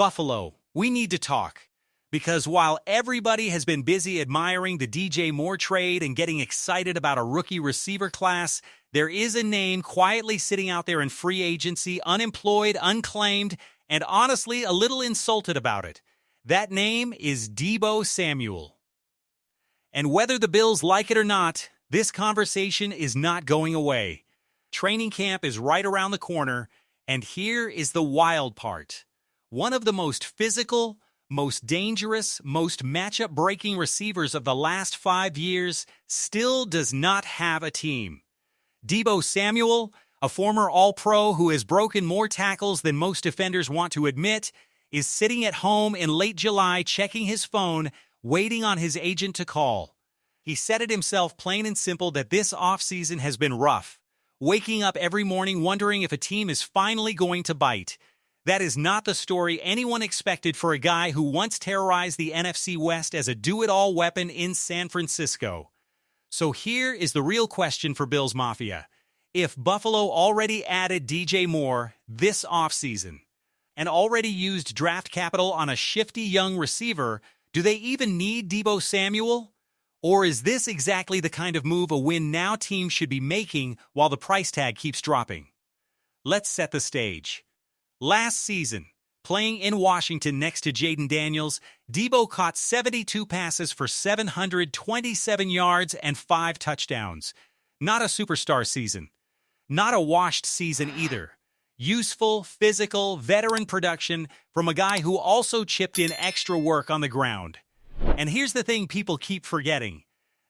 Buffalo, we need to talk. Because while everybody has been busy admiring the DJ Moore trade and getting excited about a rookie receiver class, there is a name quietly sitting out there in free agency, unemployed, unclaimed, and honestly a little insulted about it. That name is Deebo Samuel. And whether the Bills like it or not, this conversation is not going away. Training camp is right around the corner, and here is the wild part. One of the most physical, most dangerous, most matchup-breaking receivers of the last 5 years still does not have a team. Debo Samuel, a former All-Pro who has broken more tackles than most defenders want to admit, is sitting at home in late July checking his phone, waiting on his agent to call. He said it himself plain and simple that this offseason has been rough, waking up every morning wondering if a team is finally going to bite. That is not the story anyone expected for a guy who once terrorized the NFC West as a do-it-all weapon in San Francisco. So here is the real question for Bills Mafia. If Buffalo already added DJ Moore this offseason and already used draft capital on a shifty young receiver, do they even need Deebo Samuel? Or is this exactly the kind of move a win-now team should be making while the price tag keeps dropping? Let's set the stage. Last season, playing in Washington next to Jaden Daniels, Deebo caught 72 passes for 727 yards and 5 touchdowns. Not a superstar season. Not a washed season either. Useful, physical, veteran production from a guy who also chipped in extra work on the ground. And here's the thing people keep forgetting.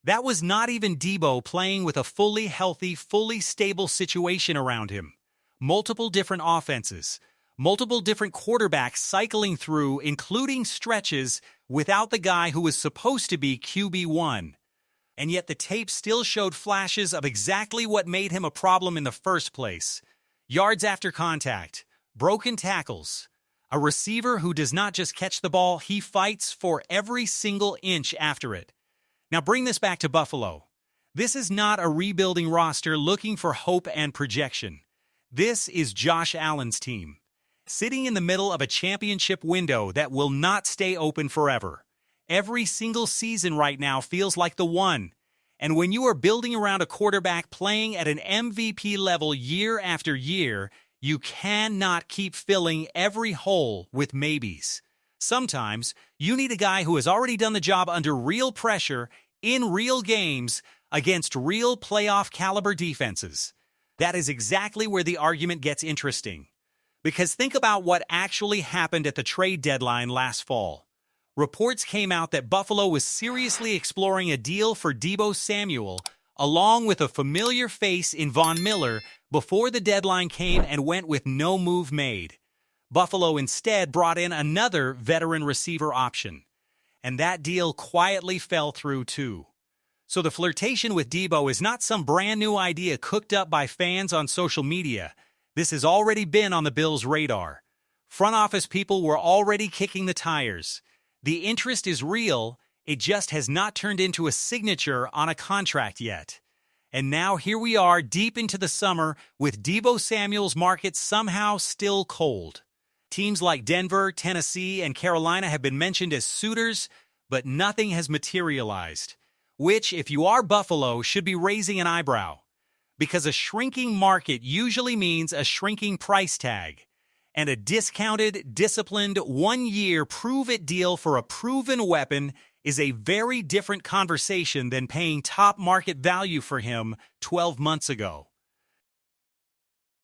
That was not even Deebo playing with a fully healthy, fully stable situation around him. Multiple different offenses. Multiple different quarterbacks cycling through, including stretches, without the guy who was supposed to be QB1. And yet the tape still showed flashes of exactly what made him a problem in the first place. Yards after contact, broken tackles, a receiver who does not just catch the ball, he fights for every single inch after it. Now bring this back to Buffalo. This is not a rebuilding roster looking for hope and projection. This is Josh Allen's team, sitting in the middle of a championship window that will not stay open forever. Every single season right now feels like the one. And when you are building around a quarterback playing at an MVP level year after year, you cannot keep filling every hole with maybes. Sometimes, you need a guy who has already done the job under real pressure, in real games, against real playoff-caliber defenses. That is exactly where the argument gets interesting. Because think about what actually happened at the trade deadline last fall. Reports came out that Buffalo was seriously exploring a deal for Deebo Samuel, along with a familiar face in Von Miller, before the deadline came and went with no move made. Buffalo instead brought in another veteran receiver option. And that deal quietly fell through too. So the flirtation with Deebo is not some brand new idea cooked up by fans on social media. This has already been on the Bills' radar. Front office people were already kicking the tires. The interest is real, it just has not turned into a signature on a contract yet. And now here we are deep into the summer with Deebo Samuel's market somehow still cold. Teams like Denver, Tennessee, and Carolina have been mentioned as suitors, but nothing has materialized. Which, if you are Buffalo, should be raising an eyebrow. Because a shrinking market usually means a shrinking price tag. And a discounted, disciplined, one-year prove-it deal for a proven weapon is a very different conversation than paying top market value for him 12 months ago.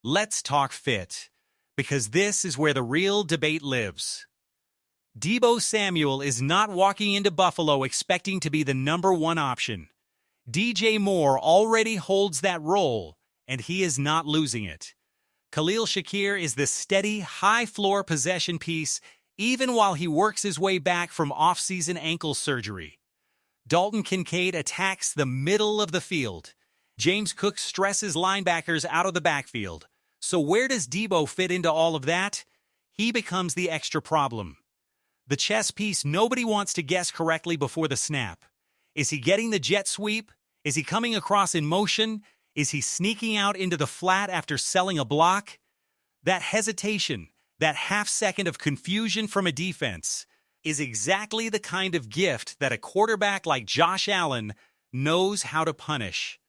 Let's talk fit, because this is where the real debate lives. Deebo Samuel is not walking into Buffalo expecting to be the number one option. DJ Moore already holds that role, and he is not losing it. Khalil Shakir is the steady, high-floor possession piece even while he works his way back from off-season ankle surgery. Dalton Kincaid attacks the middle of the field. James Cook stresses linebackers out of the backfield. So where does Deebo fit into all of that? He becomes the extra problem. The chess piece nobody wants to guess correctly before the snap. Is he getting the jet sweep? Is he coming across in motion? Is he sneaking out into the flat after selling a block? That hesitation, That half second of confusion from a defense is exactly the kind of gift that a quarterback like Josh Allen knows how to punish.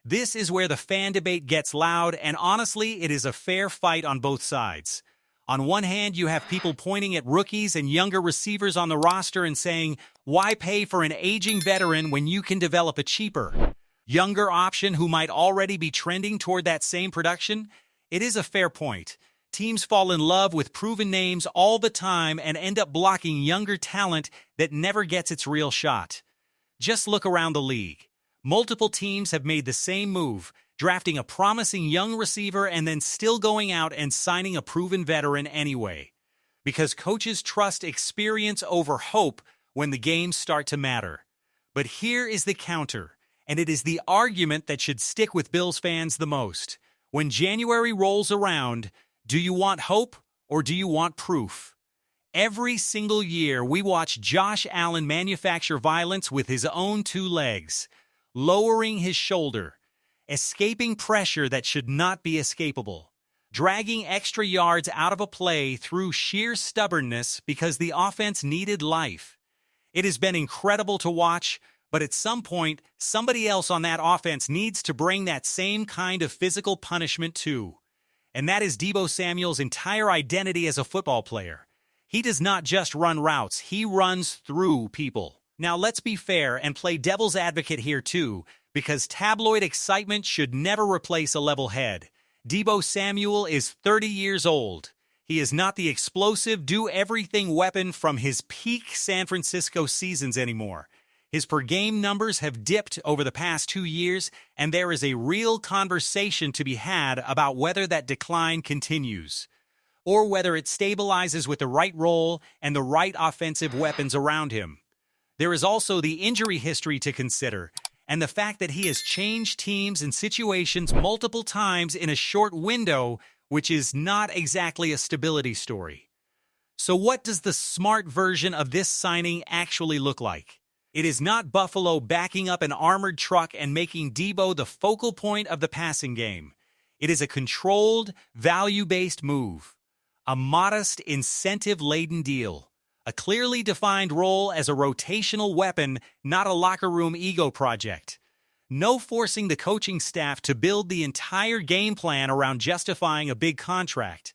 This is where the fan debate gets loud, and honestly, it is a fair fight on both sides. On one hand, you have people pointing at rookies and younger receivers on the roster and saying, why pay for an aging veteran when you can develop a cheaper, younger option who might already be trending toward that same production? It is a fair point. Teams fall in love with proven names all the time and end up blocking younger talent that never gets its real shot. Just look around the league. Multiple teams have made the same move, drafting a promising young receiver and then still going out and signing a proven veteran anyway. Because coaches trust experience over hope when the games start to matter. But here is the counter, and it is the argument that should stick with Bills fans the most. When January rolls around, do you want hope or do you want proof? Every single year, we watch Josh Allen manufacture violence with his own two legs, lowering his shoulder, escaping pressure that should not be escapable, dragging extra yards out of a play through sheer stubbornness because the offense needed life. It has been incredible to watch, but at some point, somebody else on that offense needs to bring that same kind of physical punishment too. And that is Debo Samuel's entire identity as a football player. He does not just run routes, he runs through people. Now let's be fair and play devil's advocate here too, because tabloid excitement should never replace a level head. Debo Samuel is 30 years old. He is not the explosive, do-everything weapon from his peak San Francisco seasons anymore. His per-game numbers have dipped over the past 2 years, and there is a real conversation to be had about whether that decline continues, or whether it stabilizes with the right role and the right offensive weapons around him. There is also the injury history to consider, and the fact that he has changed teams and situations multiple times in a short window, which is not exactly a stability story. So what does the smart version of this signing actually look like? It is not Buffalo backing up an armored truck and making Deebo the focal point of the passing game. It is a controlled, value-based move, a modest, incentive-laden deal. A clearly defined role as a rotational weapon, not a locker room ego project. No forcing the coaching staff to build the entire game plan around justifying a big contract.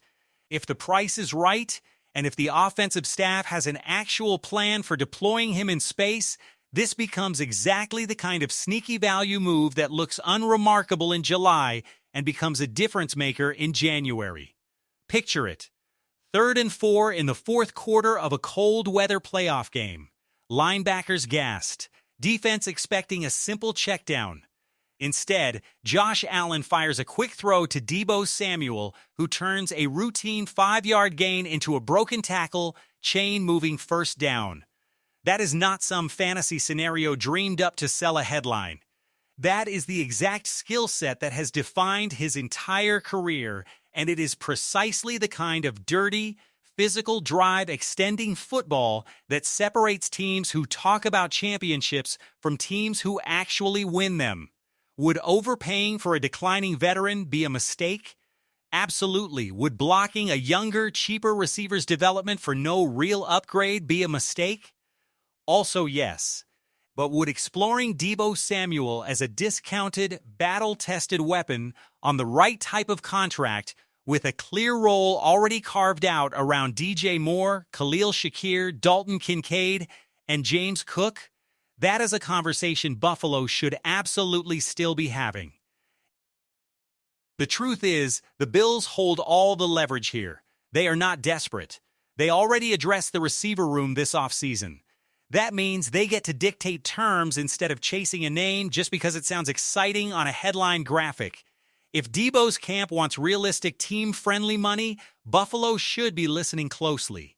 If the price is right, and if the offensive staff has an actual plan for deploying him in space, this becomes exactly the kind of sneaky value move that looks unremarkable in July and becomes a difference maker in January. Picture it. 3rd and 4 in the fourth quarter of a cold-weather playoff game. Linebackers gassed. Defense expecting a simple checkdown. Instead, Josh Allen fires a quick throw to Deebo Samuel, who turns a routine 5-yard gain into a broken tackle, chain-moving first down. That is not some fantasy scenario dreamed up to sell a headline. That is the exact skill set that has defined his entire career, and it is precisely the kind of dirty, physical drive extending football that separates teams who talk about championships from teams who actually win them. Would overpaying for a declining veteran be a mistake? Absolutely. Would blocking a younger, cheaper receiver's development for no real upgrade be a mistake? Also yes. But would exploring Deebo Samuel as a discounted, battle-tested weapon on the right type of contract with a clear role already carved out around DJ Moore, Khalil Shakir, Dalton Kincaid, and James Cook, that is a conversation Buffalo should absolutely still be having. The truth is, the Bills hold all the leverage here. They are not desperate. They already addressed the receiver room this offseason. That means they get to dictate terms instead of chasing a name just because it sounds exciting on a headline graphic. If Deebo's camp wants realistic team-friendly money, Buffalo should be listening closely.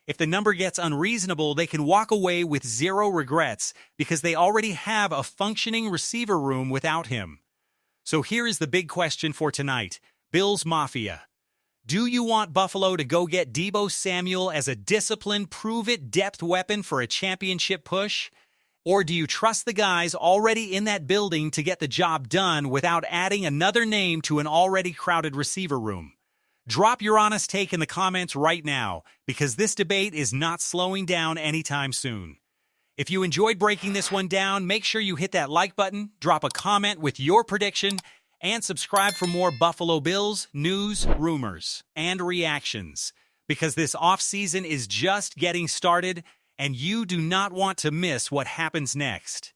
If the number gets unreasonable, they can walk away with zero regrets because they already have a functioning receiver room without him. So here is the big question for tonight, Bills Mafia. Do you want Buffalo to go get Deebo Samuel as a disciplined, prove-it depth weapon for a championship push? Or do you trust the guys already in that building to get the job done without adding another name to an already crowded receiver room? Drop your honest take in the comments right now, because this debate is not slowing down anytime soon. If you enjoyed breaking this one down, make sure you hit that like button, drop a comment with your prediction, and subscribe for more Buffalo Bills news, rumors, and reactions. Because this offseason is just getting started, and you do not want to miss what happens next.